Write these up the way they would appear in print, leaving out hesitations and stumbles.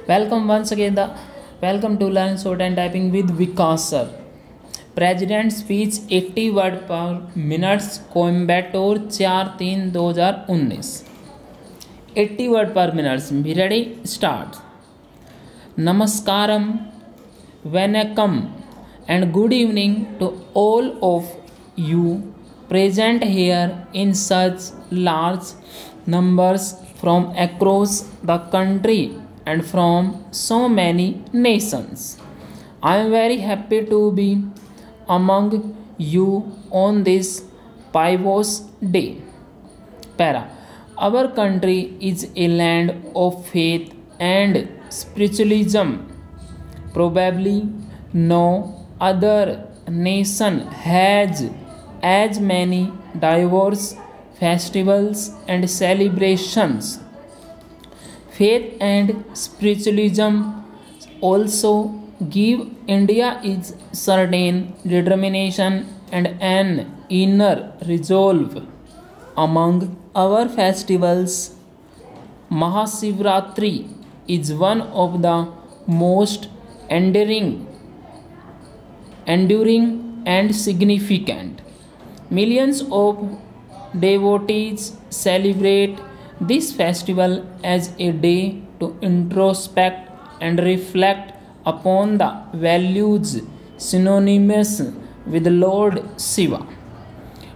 Welcome once again. Welcome to Learn Short and Typing with Vikas sir. President speech 80 word per minute. Coimbatore 4/3/2019. 80 word per minute. Be ready? Start. Namaskaram, Vanakkam, and good evening to all of you present here in such large numbers from across the country and from so many nations. I am very happy to be among you on this pivotal day. Para. Our country is a land of faith and spiritualism. Probably no other nation has as many diverse festivals and celebrations. Faith and spiritualism also give India its certain determination and an inner resolve. Among our festivals, Mahashivratri is one of the most enduring and significant. Millions of devotees celebrate this festival as a day to introspect and reflect upon the values synonymous with Lord Shiva.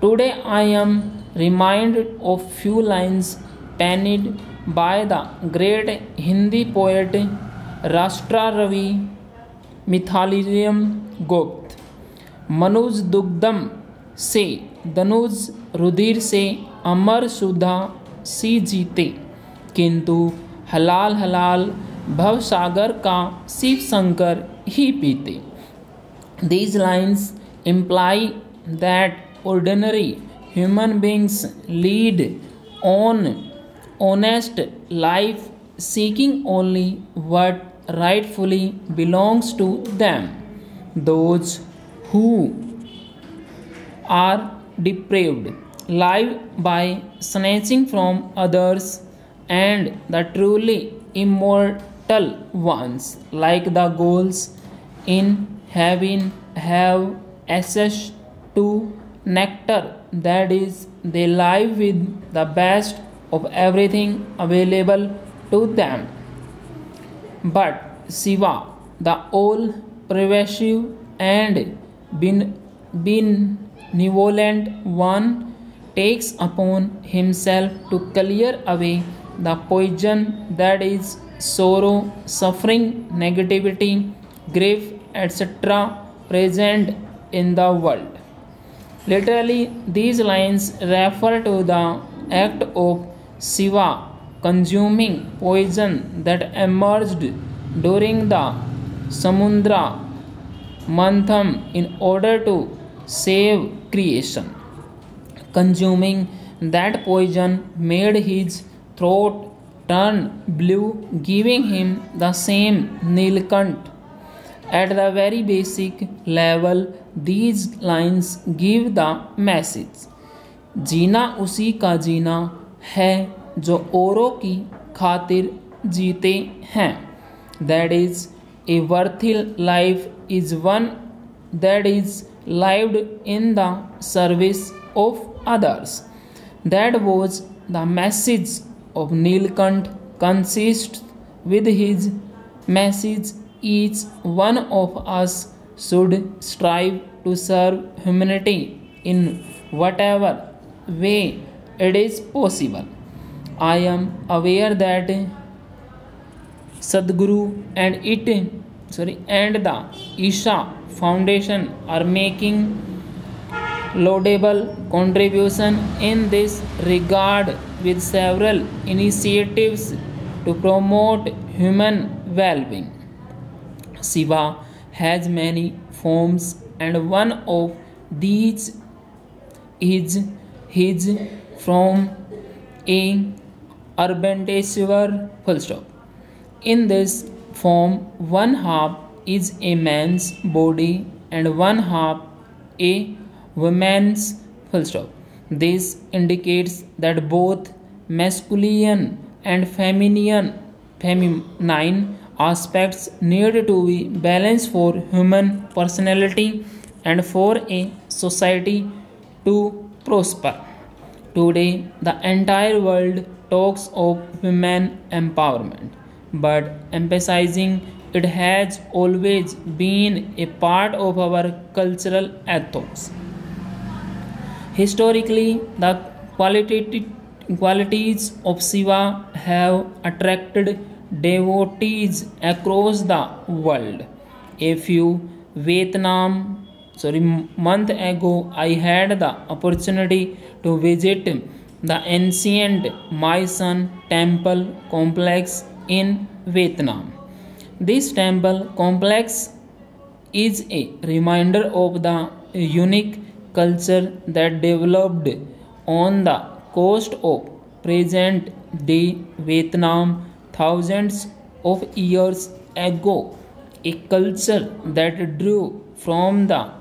Today I am reminded of few lines penned by the great Hindi poet Rashtra Ravi Mithaliam Gupt. मनुज दुग्धम से धनुज रुधिर से अमर सुधा सी जीते, किंतु हलाल हलाल भव सागर का शिव शंकर ही पीते. These lines imply that ordinary human beings lead on honest life, seeking only what rightfully belongs to them. Those who are depraved live by snatching from others, and the truly immortal ones, like the goals in heaven, have access to nectar, that is, they live with the best of everything available to them. But Shiva, the all-pervasive and benevolent one, takes upon himself to clear away the poison that is sorrow, suffering, negativity, grief, etc. present in the world. Literally, these lines refer to the act of Shiva consuming poison that emerged during the Samudra Mantham in order to save creation. Consuming that poison made his throat turn blue, giving him the same Nilkant. At the very basic level, these lines give the message: जीना उसी का जीना है जो औरों की खातिर जीते हैं. That is, a worthy life is one that is lived in the service of others. That was the message of Nilkant. Consists with his message, each one of us should strive to serve humanity in whatever way it is possible. I am aware that Sadhguru and the Isha Foundation are making laudable contribution in this regard with several initiatives to promote human well-being. Shiva has many forms, and one of these is his from a Ardenteshwar full stop. In this form, one half is a man's body and one half a woman's full stop. This indicates that both masculine and feminine aspects need to be balanced for human personality and for a society to prosper. Today, the entire world talks of women empowerment, but emphasizing it has always been a part of our cultural ethos. Historically, the qualities of Shiva have attracted devotees across the world. A few month ago, I had the opportunity to visit the ancient Maisan temple complex in Vietnam. This temple complex is a reminder of the unique culture that developed on the coast of present day Vietnam thousands of years ago, a culture that drew from the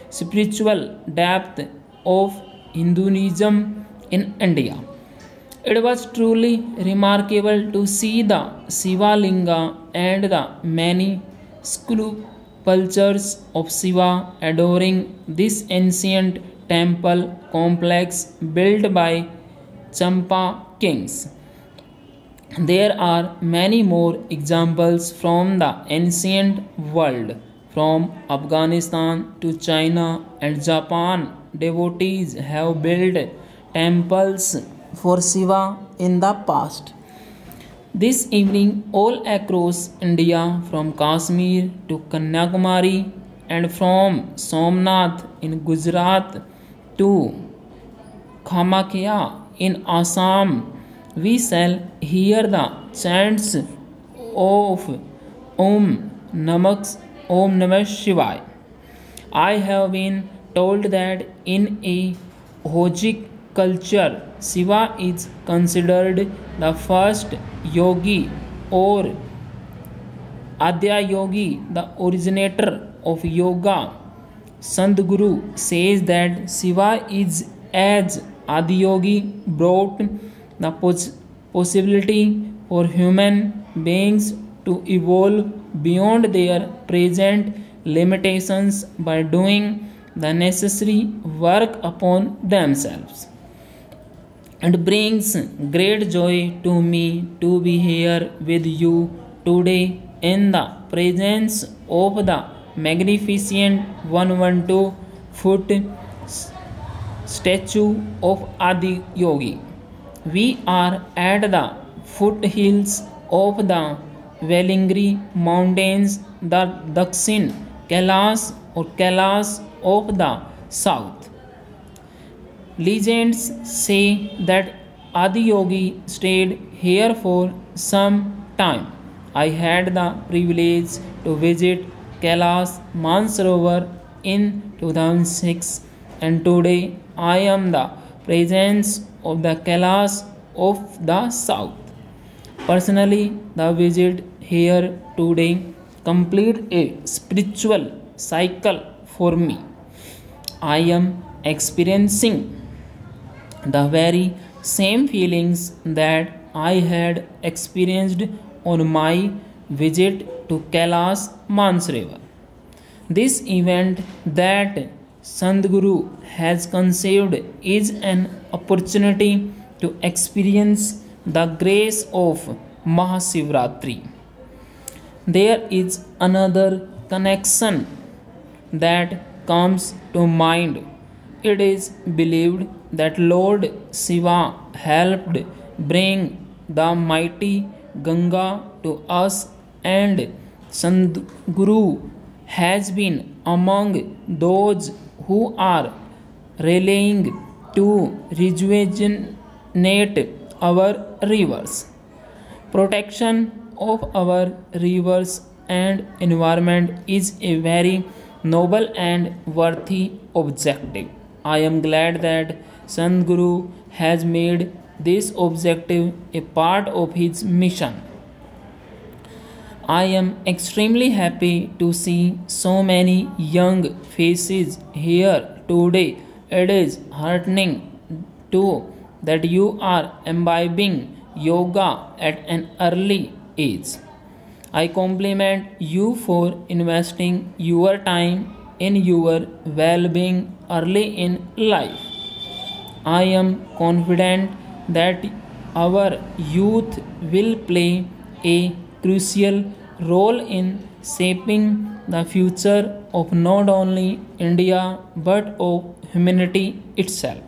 spiritual depth of Hinduism in India. It was truly remarkable to see the Shiva Linga and the many sculptures of Shiva adoring this ancient temple complex built by Champa kings. There are many more examples from the ancient world, from Afghanistan to China and Japan. Devotees have built temples for Shiva in the past. This evening, all across India, from Kashmir to Kanyakumari and from Somnath in Gujarat to Kamakhya in Assam, we shall hear the chants of Om Namah Shivaya. I have been told that in a Hojic culture, Shiva is considered the first yogi or Adya Yogi, the originator of yoga. Sadhguru says that Shiva is as Adi Yogi brought the possibility for human beings to evolve beyond their present limitations by doing the necessary work upon themselves. It brings great joy to me to be here with you today in the presence of the magnificent 112-foot statue of Adi Yogi. We are at the foothills of the Velingri Mountains, the Dakshin Kailash or Kailash of the south. Legends say that Adi Yogi stayed here for some time. I had the privilege to visit Kailash Mansarovar in 2006, and today I am the presence of the Kailash of the south. Personally, the visit here today complete a spiritual cycle for me. I am experiencing the very same feelings that I had experienced on my visit to Kailash Mansarovar. This event that Sadhguru has conceived is an opportunity to experience the grace of Mahashivratri. There is another connection that comes to mind. It is believed that Lord Shiva helped bring the mighty Ganga to us, and Sadhguru has been among those who are rallying to rejuvenate our rivers. Protection of our rivers and environment is a very noble and worthy objective. I am glad that Sadhguru has made this objective a part of his mission. I am extremely happy to see so many young faces here today. It is heartening too that you are imbibing yoga at an early age. I compliment you for investing your time in your well-being early in life. I am confident that our youth will play a crucial role in shaping the future of not only India but of humanity itself.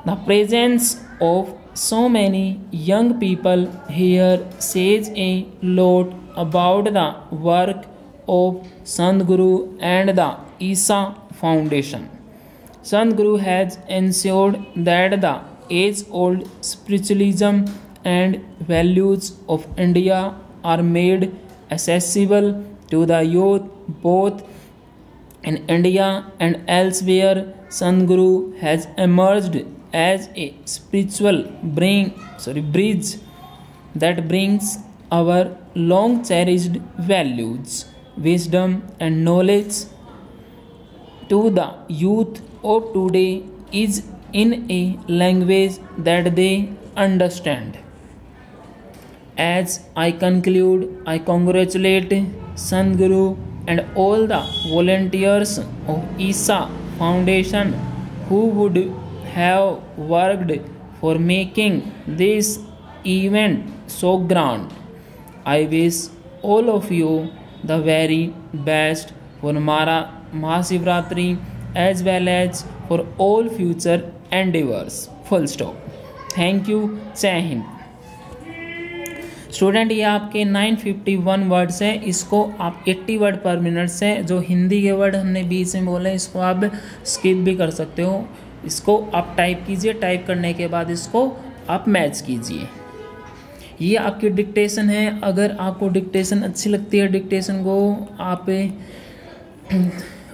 The presence of so many young people here says a lot about the work of Sant Guru and the Isa Foundation. Sant Guru has ensured that the age-old spiritualism and values of India are made accessible to the youth both in India and elsewhere. Sant Guru has emerged as a spiritual bridge that brings our long cherished values, wisdom, and knowledge to the youth of today is in a language that they understand. As I conclude, I congratulate Sant Guru and all the volunteers of Isa Foundation who would have worked for making this event so grand. I wish all of you the very best for Mahashivratri as well as for all future endeavors. Full stop. Thank you. जय Hind. Student ये आपके 951 words हैं, इसको आप 80 word पर minute से, जो हिंदी के वर्ड हमने बीच में बोले इसको आप स्किप भी कर सकते हो। इसको आप टाइप कीजिए, टाइप करने के बाद इसको आप मैच कीजिए। ये आपकी डिक्टेशन है। अगर आपको डिक्टेशन अच्छी लगती है, डिक्टेशन को आप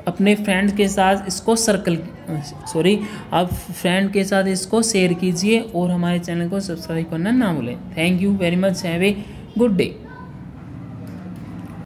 अपने फ्रेंड के साथ इसको आप फ्रेंड के साथ इसको शेयर कीजिए और हमारे चैनल को सब्सक्राइब करना ना भूलें। Thank you very much. Have a good day.